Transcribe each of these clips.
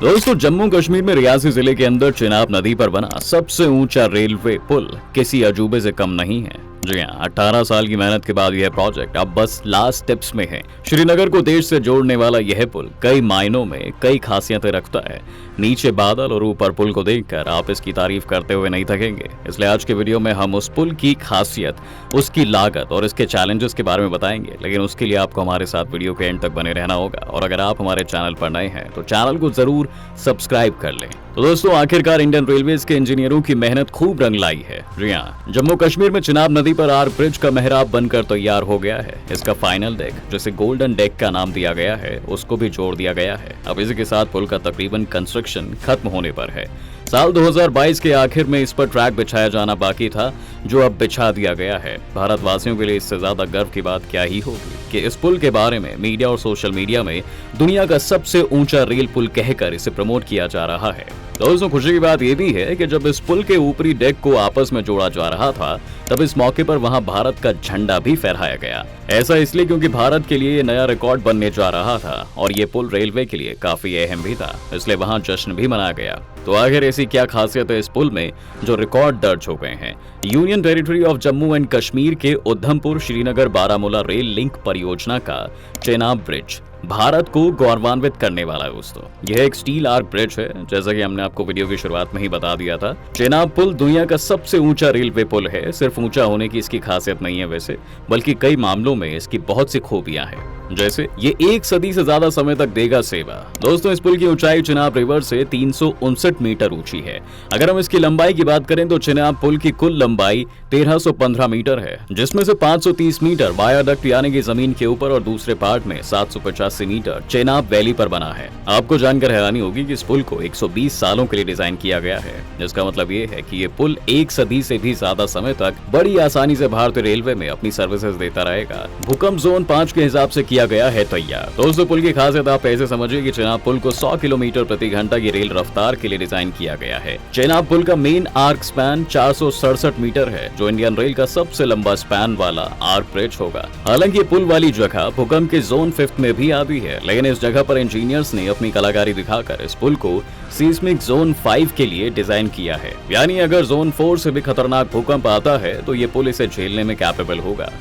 दोस्तों, जम्मू कश्मीर में रियासी जिले के अंदर चिनाब नदी पर बना सबसे ऊंचा रेलवे पुल किसी अजूबे से कम नहीं है। जी हाँ, 18 साल की मेहनत के बाद यह प्रोजेक्ट अब बस लास्ट स्टेप्स में है। श्रीनगर को देश से जोड़ने वाला यह पुल कई मायनों में कई खासियतें रखता है। नीचे बादल और ऊपर पुल को देखकर आप इसकी तारीफ करते हुए नहीं थकेंगे। इसलिए आज के वीडियो में हम उस पुल की खासियत, उसकी लागत और इसके चैलेंजेस के बारे में बताएंगे। लेकिन उसके लिए आपको हमारे साथ वीडियो के एंड तक बने रहना होगा। और अगर आप हमारे चैनल पर नए हैं तो चैनल को जरूर सब्सक्राइब कर लें। तो दोस्तों, आखिरकार इंडियन रेलवेज के इंजीनियरों की मेहनत खूब रंग लाई है। जी हां, जम्मू कश्मीर में चिनाब नदी पर आर्क ब्रिज का मेहराब बनकर तैयार हो गया है। इसका फाइनल डेक, जिसे गोल्डन डेक का नाम दिया गया है, उसको भी जोड़ दिया गया है। अब इसी के साथ पुल का तकरीबन कंस्ट्रक्शन खत्म होने पर है। साल 2022 के आखिर में इस पर ट्रैक बिछाया जाना बाकी था, जो अब बिछा दिया गया है। भारतवासियों के लिए इससे ज्यादा गर्व की बात क्या ही होगी कि इस पुल के बारे में मीडिया और सोशल मीडिया में दुनिया का सबसे ऊंचा रेल पुल कहकर इसे प्रमोट किया जा रहा है। दोस्तों, खुशी की बात यह भी है कि जब इस पुल के ऊपरी डेक को आपस में जोड़ा जा रहा था, तब इस मौके पर वहां भारत का झंडा भी फहराया गया। ऐसा इसलिए क्योंकि भारत के लिए ये नया रिकॉर्ड बनने जा रहा था और ये पुल रेलवे के लिए काफी अहम भी था, इसलिए वहां जश्न भी मनाया गया। तो आखिर ऐसी क्या खासियत है इस पुल में जो रिकॉर्ड दर्ज हो गए हैं? Union territory of Jammu and Kashmir के उधमपुर श्रीनगर बारामूला रेल लिंक परियोजना का चेनाब ब्रिज भारत को गौरवान्वित करने वाला है। दोस्तों, यह एक स्टील आर्क ब्रिज है, जैसा कि हमने आपको वीडियो की शुरुआत में ही बता दिया था। चेनाब पुल दुनिया का सबसे ऊंचा रेलवे पुल है। सिर्फ ऊंचा होने की इसकी खासियत नहीं है वैसे, बल्कि कई मामलों में इसकी बहुत सी खूबियां हैं। जैसे ये 1 सदी से ज्यादा समय तक देगा सेवा। दोस्तों, इस पुल की ऊंचाई चिनाब रिवर से 359 मीटर ऊंची है। अगर हम इसकी लंबाई की बात करें तो चिनाब पुल की कुल लंबाई 1315 मीटर है, जिसमें से 530 मीटर वायाडक्ट यानी कि जमीन के ऊपर और दूसरे पार्ट में 785 मीटर चेनाब वैली पर बना है। आपको जानकर हैरानी होगी कि इस पुल को 120 सालों के लिए डिजाइन किया गया है, जिसका मतलब ये है कि ये पुल 1 सदी से भी ज्यादा समय तक बड़ी आसानी से भारतीय रेलवे में अपनी सर्विसेज देता रहेगा। भूकंप जोन 5 के हिसाब से किया गया है तैयार। दोस्तों, पुल की खासियत आप ऐसे समझिए कि चेनाब पुल को 100 किलोमीटर प्रति घंटा की रेल रफ्तार के लिए डिजाइन किया गया है। चेनाब पुल का मेन आर्क स्पैन 467 मीटर है, जो इंडियन रेल का सबसे लंबा स्पैन वाला आर्क ब्रिज होगा। हालांकि पुल वाली जगह भूकंप के जोन 5 में भी आती है, लेकिन इस जगह पर इंजीनियर्स ने अपनी कलाकारी दिखाकर इस पुल को सीस्मिक जोन 5 के लिए डिजाइन किया है। यानी अगर जोन 4 से भी खतरनाक भूकंप आता है तो ये पुल इसे झेलने में कैपेबल होगा।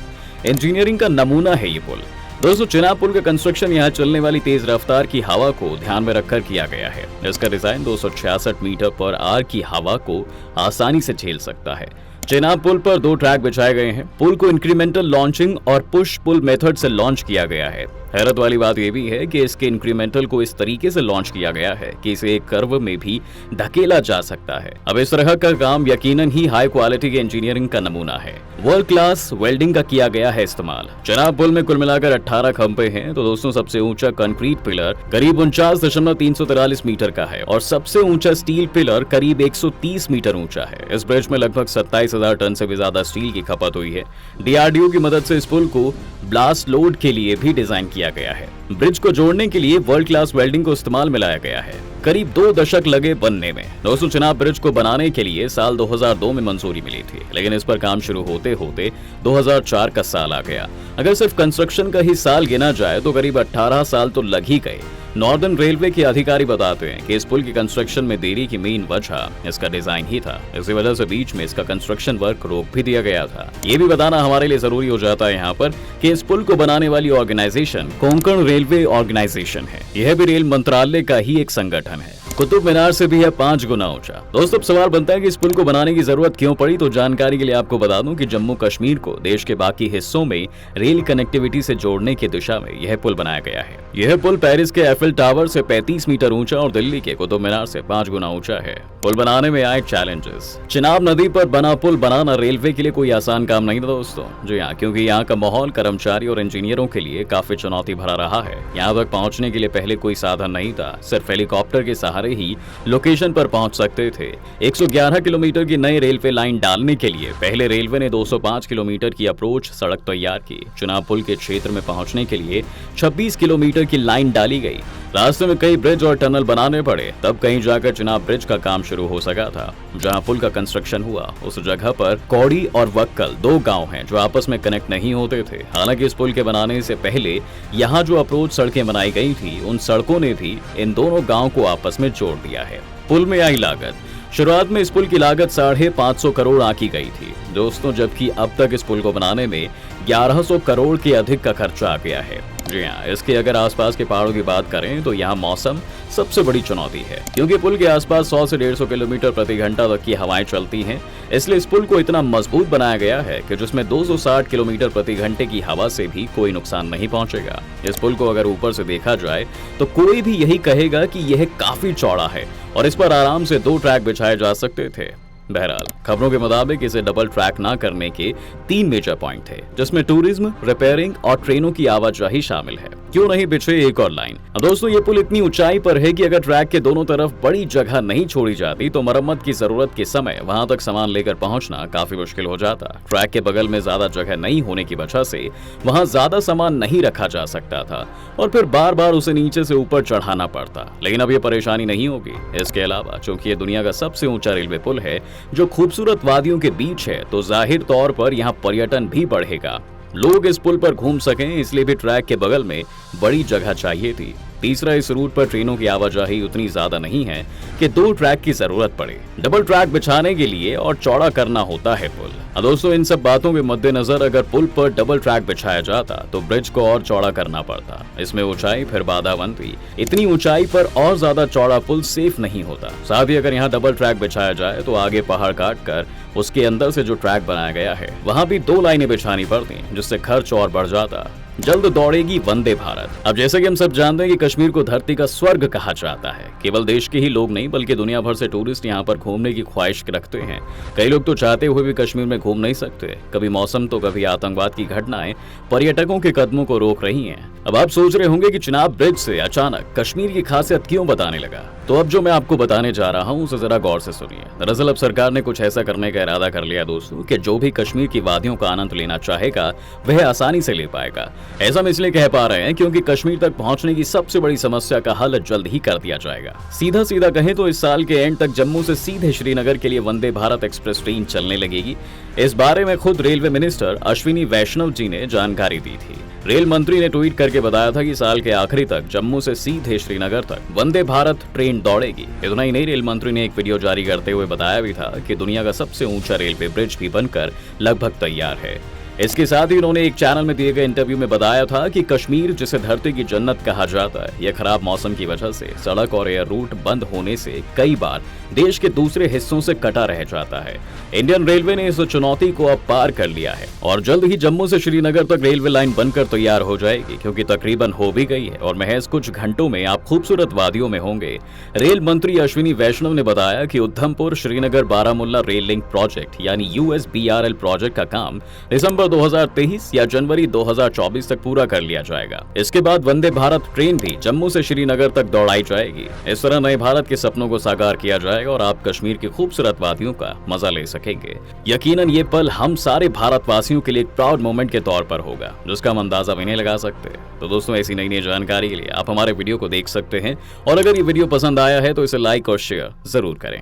इंजीनियरिंग का नमूना है ये पुल। दोस्तों, चिनाब पुल का कंस्ट्रक्शन यहाँ चलने वाली तेज रफ्तार की हवा को ध्यान में रखकर किया गया है। इसका डिजाइन 266 मीटर पर आवर की हवा को आसानी से झेल सकता है। चेनाब पुल पर 2 ट्रैक बिछाए गए हैं। पुल को इंक्रीमेंटल लॉन्चिंग और पुश पुल मेथड से लॉन्च किया गया है। हैरत वाली बात यह भी है कि इसके इंक्रीमेंटल को इस तरीके से लॉन्च किया गया है कि इसे एक कर्व में भी धकेला जा सकता है। अब इस तरह का काम यकीनन ही हाई क्वालिटी के इंजीनियरिंग का नमूना है। वर्ल्ड क्लास वेल्डिंग का किया गया है इस्तेमाल। चेनाब पुल में कुल मिलाकर 18 खंभे हैं। तो दोस्तों, सबसे ऊंचा कंक्रीट पिलर करीब 49.343 मीटर का है और सबसे ऊंचा स्टील पिलर करीब 130 मीटर ऊंचा है। इस ब्रिज में लगभग 27,000 टन से भी ज्यादा स्टील की खपत हुई है। DRDO की मदद से इस पुल को ब्लास्ट लोड के लिए भी डिजाइन किया गया है। ब्रिज को जोड़ने के लिए वर्ल्ड क्लास वेल्डिंग को इस्तेमाल में लाया गया है। करीब 2 दशक लगे बनने में। दोस्तों, चिनाब ब्रिज को बनाने के लिए साल 2002 में मंजूरी मिली थी, लेकिन इस पर काम शुरू होते होते 2004 का साल आ गया। अगर सिर्फ कंस्ट्रक्शन का ही साल गिना जाए तो करीब 18 साल तो लग ही गए। नॉर्दर्न रेलवे के अधिकारी बताते हैं कि इस पुल की कंस्ट्रक्शन में देरी की मेन वजह इसका डिजाइन ही था। इसी वजह से बीच में इसका कंस्ट्रक्शन वर्क रोक भी दिया गया था। ये भी बताना हमारे लिए जरूरी हो जाता है यहाँ पर कि इस पुल को बनाने वाली ऑर्गेनाइजेशन कोंकण रेलवे ऑर्गेनाइजेशन है। यह भी रेल मंत्रालय का ही एक संगठन है। कुतुब मीनार से भी है 5 गुना ऊंचा। दोस्तों, अब सवाल बनता है कि इस पुल को बनाने की जरूरत क्यों पड़ी। तो जानकारी के लिए आपको बता दूं कि जम्मू कश्मीर को देश के बाकी हिस्सों में रेल कनेक्टिविटी से जोड़ने की दिशा में यह पुल बनाया गया है। यह पुल पेरिस के एफिल टावर से 35 मीटर ऊंचा और दिल्ली के कुतुब मीनार से 5 गुना ऊंचा है। पुल बनाने में आए चैलेंजेस। चिनाब नदी पर बना पुल बनाना रेलवे के लिए कोई आसान काम नहीं था दोस्तों। जी हाँ, क्योंकि यहाँ का माहौल कर्मचारी और इंजीनियरों के लिए काफी चुनौती भरा रहा है। यहाँ तक पहुँचने के लिए पहले कोई साधन नहीं था। सिर्फ हेलीकॉप्टर के सहारे ही लोकेशन पर पहुंच सकते थे। 111 किलोमीटर की नई रेलवे लाइन डालने के लिए पहले रेलवे ने 205 किलोमीटर की अप्रोच सड़क तैयार की। चिनाब पुल के क्षेत्र में पहुंचने के लिए 26 किलोमीटर की लाइन डाली गई। रास्ते में कई ब्रिज और टनल बनाने पड़े, तब कहीं जाकर चिनाब ब्रिज का काम शुरू हो सका था। जहां पुल का कंस्ट्रक्शन हुआ उस जगह पर कौड़ी और वक्कल 2 गांव हैं जो आपस में कनेक्ट नहीं होते थे। हालांकि इस पुल के बनाने से पहले यहाँ जो अप्रोच सड़कें बनाई गई थी, उन सड़कों ने भी इन दोनों गांव को आपस में में जोड़ दिया है। पुल में आई लागत। शुरुआत में इस पुल की लागत 550 करोड़ आंकी गई थी दोस्तों, जबकि अब तक इस पुल को बनाने में 1100 करोड़ के अधिक का खर्चा आ गया है। जी हाँ, इसके अगर आसपास के पहाड़ों की बात करें तो यहाँ मौसम सबसे बड़ी चुनौती है, क्योंकि पुल के आसपास 100 से 150 किलोमीटर प्रति घंटा तक की हवाएं चलती हैं। इसलिए इस पुल को इतना मजबूत बनाया गया है कि जिसमें 260 किलोमीटर प्रति घंटे की हवा से भी कोई नुकसान नहीं पहुंचेगा। इस पुल को अगर ऊपर से देखा जाए तो कोई भी यही कहेगा कि यह काफी चौड़ा है और इस पर आराम से 2 ट्रैक बिछाए जा सकते थे। बहरहाल खबरों के मुताबिक इसे डबल ट्रैक ना करने के 3 मेजर पॉइंट थे, जिसमें टूरिज्म, रिपेयरिंग और ट्रेनों की आवाजाही शामिल है। क्यों नहीं बिछे एक और लाइन। दोस्तों, ये पुल इतनी ऊंचाई पर है कि अगर ट्रैक के दोनों तरफ बड़ी जगह नहीं छोड़ी जाती तो मरम्मत की जरूरत के समय वहां तक सामान लेकर पहुंचना काफी मुश्किल हो जाता। ट्रैक के बगल में ज्यादा जगह नहीं होने की वजह से वहां ज्यादा सामान नहीं रखा जा सकता था और फिर बार बार उसे नीचे से ऊपर चढ़ाना पड़ता। लेकिन अब ये परेशानी नहीं होगी। इसके अलावा चूंकि ये दुनिया का सबसे ऊंचा रेलवे पुल है जो खूबसूरत वादियों के बीच है, तो जाहिर तौर पर यहाँ पर्यटन भी बढ़ेगा। लोग इस पुल पर घूम सकें, इसलिए भी ट्रैक के बगल में बड़ी जगह चाहिए थी। तीसरा, इस रूट पर ट्रेनों की आवाजाही उतनी ज्यादा नहीं है कि 2 ट्रैक की जरूरत पड़े। डबल ट्रैक बिछाने के लिए और चौड़ा करना होता है पुल। दोस्तों, इन सब बातों के मद्देनजर अगर पुल पर डबल ट्रैक बिछाया जाता तो ब्रिज को और चौड़ा करना पड़ता। इसमें ऊंचाई फिर बाधा बनती। इतनी ऊंचाई पर और ज्यादा चौड़ा पुल सेफ नहीं होता। साथ ही अगर यहाँ डबल ट्रैक बिछाया जाए तो आगे पहाड़ काट कर उसके अंदर से जो ट्रैक बनाया गया है वहां भी 2 लाइनें बिछानी पड़ती, जिससे खर्च और बढ़ जाता। जल्द दौड़ेगी वंदे भारत। अब जैसे कि हम सब जानते हैं कि कश्मीर को धरती का स्वर्ग कहा जाता है। केवल देश के ही लोग नहीं बल्कि दुनिया भर से टूरिस्ट यहाँ पर घूमने की ख्वाहिश रखते हैं। कई लोग तो चाहते हुए भी कश्मीर में घूम नहीं सकते। कभी मौसम तो कभी आतंकवाद की घटनाएं पर्यटकों के कदमों को रोक रही हैं। अब आप सोच रहे होंगे कि चिनाब ब्रिज से अचानक कश्मीर की खासियत क्यों बताने लगा, तो अब जो मैं आपको बताने जा रहा हूँ उसे जरा गौर से सुनिए। दरअसल अब सरकार ने कुछ ऐसा करने का इरादा कर लिया दोस्तों कि जो भी कश्मीर की वादियों का आनंद लेना चाहेगा वह आसानी से ले पाएगा। ऐसा हम इसलिए कह पा रहे हैं क्योंकि कश्मीर तक पहुंचने की सबसे बड़ी समस्या का हल जल्द ही कर दिया जाएगा। सीधा सीधा कहें तो इस साल के एंड तक जम्मू से सीधे श्रीनगर के लिए वंदे भारत एक्सप्रेस ट्रेन चलने लगेगी। इस बारे में खुद रेलवे मिनिस्टर अश्विनी वैष्णव जी ने जानकारी दी थी। रेल मंत्री ने ट्वीट करके बताया था कि साल के आखिरी तक जम्मू से सीधे श्रीनगर तक वंदे भारत ट्रेन दौड़ेगी। इतना ही नहीं, रेल मंत्री ने एक वीडियो जारी करते हुए बताया भी था कि दुनिया का सबसे ऊंचा रेलवे ब्रिज भी बनकर लगभग तैयार है। इसके साथ ही उन्होंने एक चैनल में दिए गए इंटरव्यू में बताया था कि कश्मीर, जिसे धरती की जन्नत कहा जाता है, यह खराब मौसम की वजह से सड़क और एयर रूट बंद होने से कई बार देश के दूसरे हिस्सों से कटा रह जाता है। इंडियन रेलवे ने इस चुनौती को अब पार कर लिया है और जल्द ही जम्मू से श्रीनगर तक रेलवे लाइन बनकर तैयार हो जाएगी, क्योंकि तकरीबन हो भी गई है और महज कुछ घंटों में आप खूबसूरत वादियों में होंगे। रेल मंत्री अश्विनी वैष्णव ने बताया कि Udhampur Srinagar Baramulla rail link project यानी USBRL प्रोजेक्ट का काम दिसंबर 2023 या जनवरी 2024 तक पूरा कर लिया जाएगा। इसके बाद वंदे भारत ट्रेन भी जम्मू से श्रीनगर तक दौड़ाई जाएगी। इस तरह नए भारत के सपनों को साकार किया जाएगा और आप कश्मीर की खूबसूरत वादियों का मजा ले सकेंगे। यकीनन ये पल हम सारे भारतवासियों के लिए एक प्राउड मोमेंट के तौर पर होगा, जिसका हम अंदाजा भी नहीं लगा सकते। तो दोस्तों, ऐसी नई नई जानकारी के लिए आप हमारे वीडियो को देख सकते हैं और अगर ये वीडियो पसंद आया है तो इसे लाइक और शेयर जरूर करें।